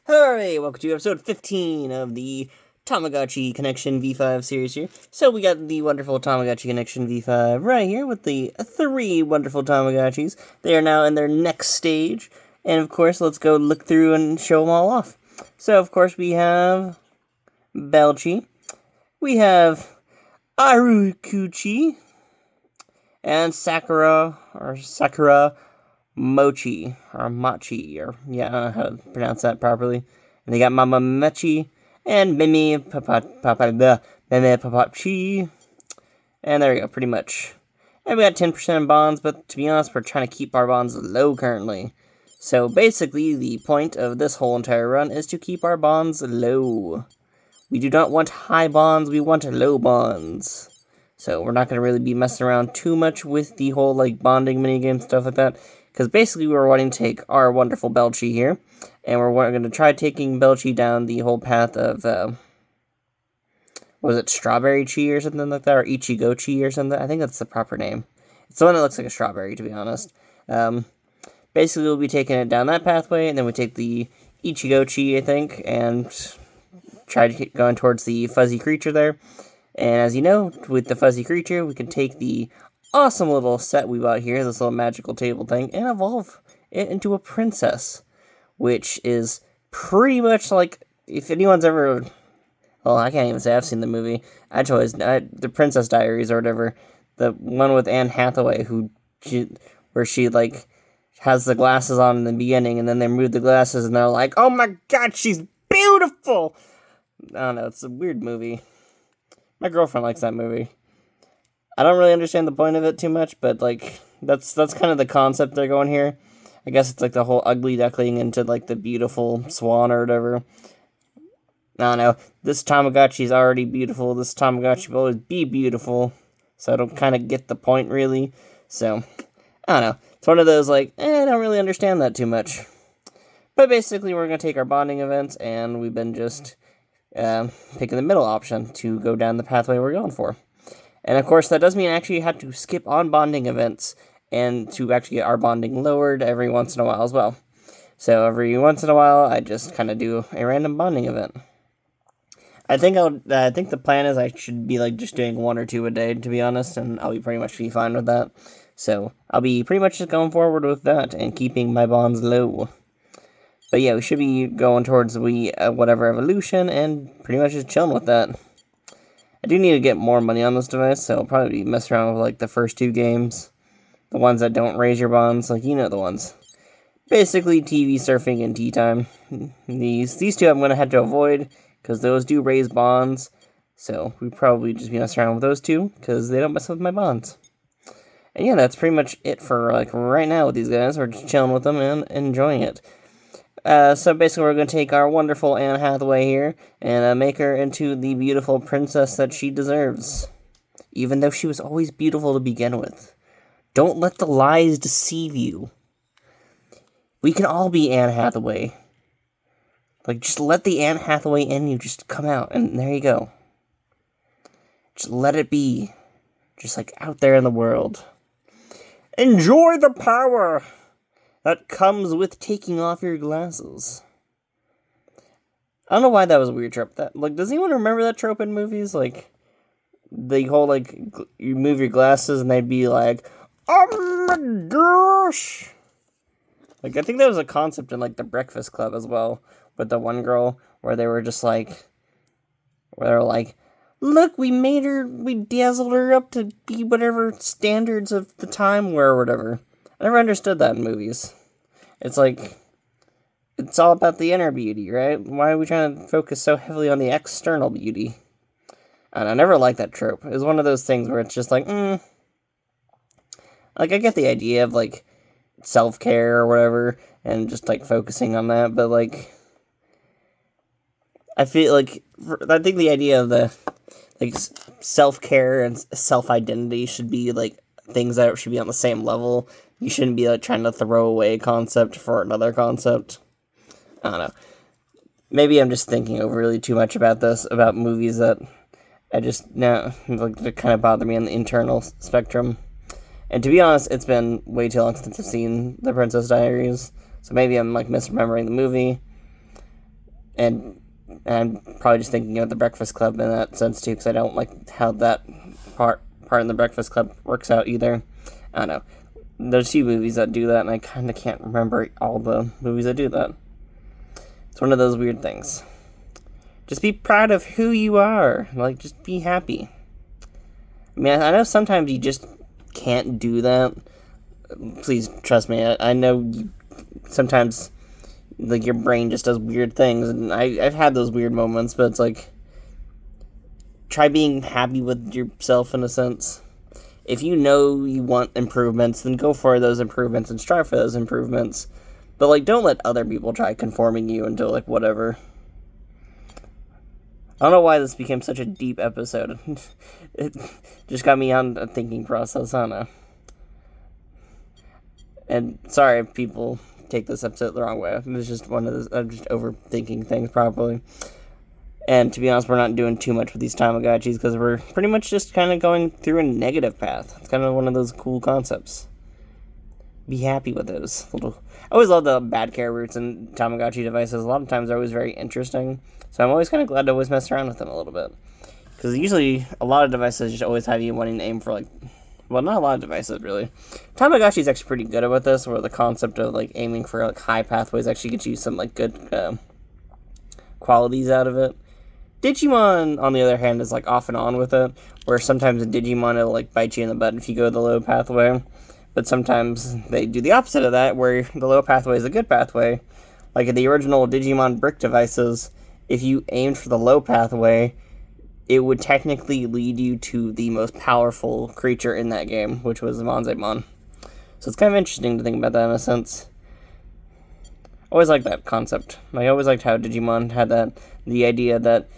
Hooray! Welcome to episode 15 of the Tamagotchi Connection V5 series here. So we got the wonderful Tamagotchi Connection V5 right here with the three wonderful Tamagotchis. They are now in their next stage. And of course, let's go look through and show them all off. So of course we have Belchi. We have Arukuchi. And Sakura Mochi, or Machi, or, yeah, I don't know how to pronounce that properly. And they got Mama Mechi, and Mimi Papachi, and there we go, pretty much. And we got 10% in bonds, but to be honest, we're trying to keep our bonds low currently. So basically, the point of this whole entire run is to keep our bonds low. We do not want high bonds, we want low bonds. So we're not going to really be messing around too much with the whole, bonding minigame stuff like that. Because basically we were wanting to take our wonderful Belchi here, and we're going to try taking Belchi down the whole path of, was it Strawberry Chi or something like that, or Ichigo Chi or something? I think that's the proper name. It's the one that looks like a strawberry, to be honest. Basically we'll be taking it down that pathway, and then we take the Ichigo Chi, I think, and try to keep going towards the fuzzy creature there. And as you know, with the fuzzy creature, we can take the awesome little set we bought here, this little magical table thing, and evolve it into a princess, which is pretty much like, if anyone's ever, well, I can't even say I've seen the movie, the Princess Diaries or whatever, the one with Anne Hathaway, where she has the glasses on in the beginning, and then they remove the glasses, and they're like, oh my god, she's beautiful! I don't know, it's a weird movie. My girlfriend likes that movie. I don't really understand the point of it too much, but, that's kind of the concept they're going here. I guess it's, the whole ugly duckling into, the beautiful swan or whatever. I don't know. This Tamagotchi's already beautiful. This Tamagotchi will always be beautiful. So I don't kind of get the point, really. So, I don't know. It's one of those, I don't really understand that too much. But basically, we're going to take our bonding events, and we've been just picking the middle option to go down the pathway we're going for. And of course, that does mean I actually had to skip on bonding events and to actually get our bonding lowered every once in a while as well. So every once in a while, I just kind of do a random bonding event. I think the plan is I should be just doing one or two a day, to be honest, and I'll pretty much be fine with that. So I'll be pretty much just going forward with that and keeping my bonds low. But yeah, we should be going towards the whatever evolution and pretty much just chilling with that. I do need to get more money on this device, so I'll probably mess around with, the first two games. The ones that don't raise your bonds, you know the ones. Basically, TV, surfing, and tea time. These two I'm going to have to avoid, because those do raise bonds. So, we probably just be messing around with those two, because they don't mess with my bonds. And yeah, that's pretty much it for, right now with these guys. We're just chilling with them and enjoying it. So basically we're going to take our wonderful Anne Hathaway here and make her into the beautiful princess that she deserves. Even though she was always beautiful to begin with. Don't let the lies deceive you. We can all be Anne Hathaway. Just let the Anne Hathaway in you just come out, and there you go. Just let it be. Just out there in the world. Enjoy the power that comes with taking off your glasses. I don't know why that was a weird trope. Does anyone remember that trope in movies? The whole, you move your glasses and they'd be like, oh my gosh! I think that was a concept in, The Breakfast Club as well, with the one girl, where they were just where they're look, we dazzled her up to be whatever standards of the time were or whatever. I never understood that in movies. It's it's all about the inner beauty, right? Why are we trying to focus so heavily on the external beauty? And I never liked that trope. It was one of those things where it's just I get the idea of, self-care or whatever, and just, focusing on that, but, I feel I think the idea of the, self-care and self-identity should be, things that should be on the same level. You shouldn't be, trying to throw away a concept for another concept. I don't know. Maybe I'm just thinking overly too much about movies that I just, now, they kind of bother me on the internal spectrum. And to be honest, it's been way too long since I've seen The Princess Diaries, so maybe I'm, misremembering the movie. And I'm probably just thinking of the Breakfast Club in that sense too, because I don't like how that part in the Breakfast Club works out either. I don't know. There's few movies that do that, and I kind of can't remember all the movies that do that. It's one of those weird things. Just be proud of who you are. Like, just be happy. I mean, I know sometimes you just can't do that. Please trust me. I know sometimes, like, your brain just does weird things, and I've had those weird moments, but it's like, try being happy with yourself in a sense. If you know you want improvements, then go for those improvements and strive for those improvements. But, like, don't let other people try conforming you into, like, whatever. I don't know why this became such a deep episode. It just got me on a thinking process, I don't know. And sorry if people take this episode the wrong way. It was just one of those, I'm just overthinking things probably. And to be honest, we're not doing too much with these Tamagotchis because we're pretty much just kind of going through a negative path. It's kind of one of those cool concepts. Be happy with those little... I always love the bad care routes and Tamagotchi devices. A lot of times they're always very interesting. So I'm always kind of glad to always mess around with them a little bit. Because usually a lot of devices just always have you wanting to aim for like... Well, not a lot of devices, really. Tamagotchi is actually pretty good about this, where the concept of like aiming for like high pathways actually gets you some like good qualities out of it. Digimon, on the other hand, is like off and on with it, where sometimes a Digimon will like bite you in the butt if you go the low pathway, but sometimes they do the opposite of that, where the low pathway is a good pathway. Like in the original Digimon brick devices, if you aimed for the low pathway, it would technically lead you to the most powerful creature in that game, which was Monzaemon. So it's kind of interesting to think about that in a sense. Always liked that concept. I always liked how Digimon had the idea that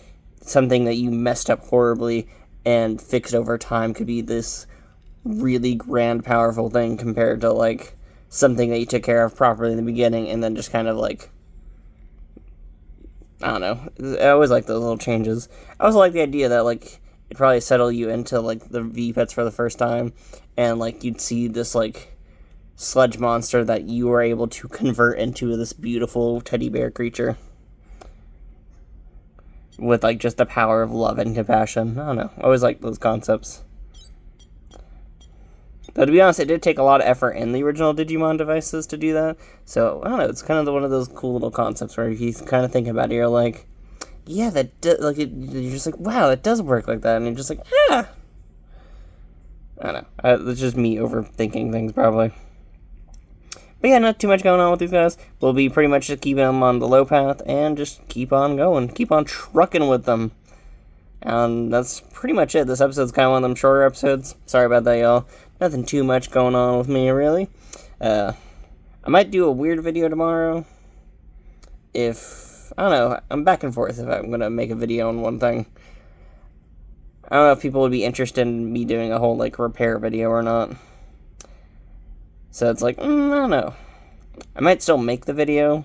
something that you messed up horribly and fixed over time could be this really grand, powerful thing compared to, like, something that you took care of properly in the beginning and then just kind of, like, I don't know. I always like those little changes. I also like the idea that, like, it'd probably settle you into, like, the V-Pets for the first time, and, like, you'd see this, like, sludge monster that you were able to convert into this beautiful teddy bear creature. With, like, just the power of love and compassion. I don't know. I always like those concepts. Though, to be honest, it did take a lot of effort in the original Digimon devices to do that. So, I don't know. It's kind of one of those cool little concepts where if you kind of think about it, you're like, yeah, you're just like, wow, it does work like that. And you're just like, ah. I don't know. It's just me overthinking things, probably. But yeah, not too much going on with these guys. We'll be pretty much just keeping them on the low path and just keep on going. Keep on trucking with them. And that's pretty much it. This episode's kind of one of them shorter episodes. Sorry about that, y'all. Nothing too much going on with me, really. I might do a weird video tomorrow. I don't know, I'm back and forth if I'm going to make a video on one thing. I don't know if people would be interested in me doing a whole, like, repair video or not. So it's like, I don't know. I might still make the video.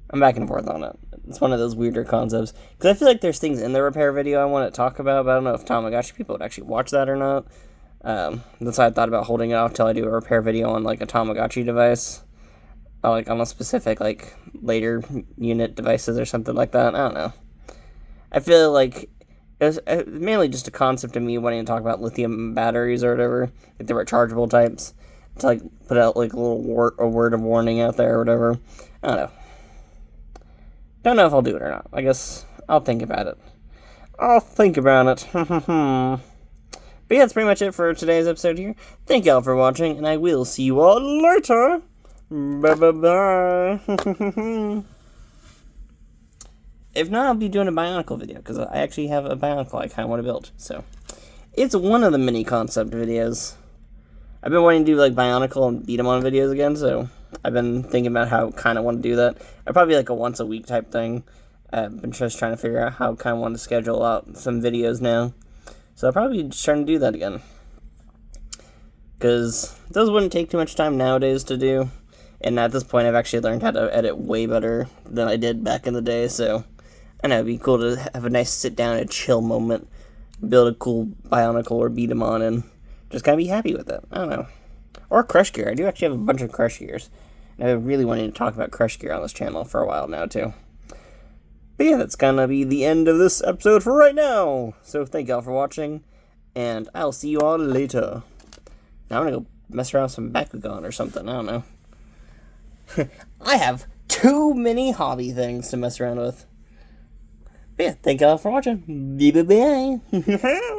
I'm back and forth on it. It's one of those weirder concepts. Because I feel like there's things in the repair video I want to talk about, but I don't know if Tamagotchi people would actually watch that or not. That's why I thought about holding it off till I do a repair video on, like, a Tamagotchi device. Or, like, on a specific, like, later unit devices or something like that. I don't know. I feel like it was mainly just a concept of me wanting to talk about lithium batteries or whatever. Like, the rechargeable types. To, like, put out, like, a word of warning out there or whatever. I don't know. Don't know if I'll do it or not. I guess I'll think about it. I'll think about it. But yeah, that's pretty much it for today's episode here. Thank y'all for watching, and I will see you all later. Bye-bye-bye. If not, I'll be doing a Bionicle video, because I actually have a Bionicle I kind of want to build. So, it's one of the mini concept videos. I've been wanting to do, like, Bionicle and beat 'em on videos again, so I've been thinking about how I kind of want to do that. I'd probably like a once-a-week type thing. I've been just trying to figure out how I kind of want to schedule out some videos now. So I'll probably be just trying to do that again. Because those wouldn't take too much time nowadays to do. And at this point, I've actually learned how to edit way better than I did back in the day, so I know it'd be cool to have a nice sit-down and chill moment, build a cool Bionicle or beat 'em on, and just kind of be happy with it. I don't know. Or Crush Gear. I do actually have a bunch of Crush Gears. And I've been really wanting to talk about Crush Gear on this channel for a while now, too. But yeah, that's gonna be the end of this episode for right now. So thank y'all for watching, and I'll see you all later. Now I'm gonna go mess around with some Bakugan or something, I don't know. I have too many hobby things to mess around with. But yeah, thank y'all for watching. Bye bye bye.